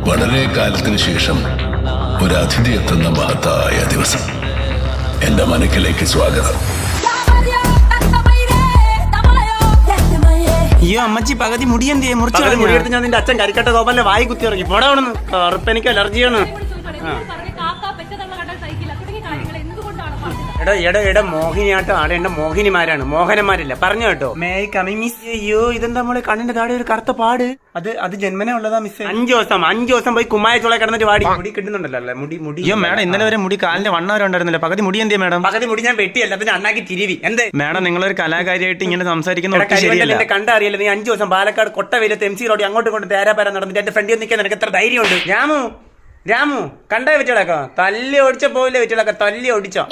വളരെ കാലത്തിന് ശേഷം ഒരു അതിഥി എത്തുന്ന മഹത്തായ ദിവസം. എന്റെ മനക്കിലേക്ക് സ്വാഗതം. അയ്യോ അമ്മച്ചി പകുതി മുടിയെന്തേ മുടിയെടുത്ത് ഞാൻ നിന്റെ അച്ഛൻ കരിക്കട്ട ഗോപാലിന്റെ വായി കുത്തി ഇറങ്ങി പോടാ അവിടുന്ന്. എനിക്ക് അലർജിയാണ്. എടാ മോഹിനിയാട്ടം ആടേണ്ട മോഹിനിമാരാണ്, മോഹനന്മാരില്ല. പറഞ്ഞു കേട്ടോ. അയ്യോ ഇതെന്താ നമ്മളെ കണ്ണിന്റെ താഴെ ഒരു കറുത്ത പാട്? അത് ജന്മനെ ഉള്ളതാ മിസ്. 5 ദിവസം പോയി കുമ്മായ കിടന്നിട്ട് വാടി. മുടി കിട്ടുന്നുണ്ടല്ലോ മുടി. അയ്യോ മാഡം ഇന്നലെ വരെ മുടി കാലിന്റെ വണ്ണവരെ ഉണ്ടായിരുന്നില്ല. പകുതി മുടി എന്തേ മാഡം? പകുതി മുടി ഞാൻ വെട്ടിയല്ല, പിന്നെ അണ്ണാക്കി തിരിവി. എന്തേ മാഡം നിങ്ങളൊരു കലാകാരിയായിട്ട് ഇങ്ങനെ സംസാരിക്കുന്ന കണ്ടറിയില്ല. നീ 5 ദിവസം പാലക്കാട് കൊട്ടവയിലത്ത് MC റോഡ് അങ്ങോട്ടും ഇങ്ങോട്ടും തേരാപാര നടന്നിട്ട് എന്റെ ഫ്രണ്ടിൽ നിൽക്കാൻ നിനക്ക് എത്ര ധൈര്യമുണ്ട്? രാമു കണ്ടേ വെച്ചോളാക്കോ. തല്ലി ഓടിച്ച പോയില്ലേ വെച്ചോളാക്കോ. തല്ലി ഓടിച്ചോ.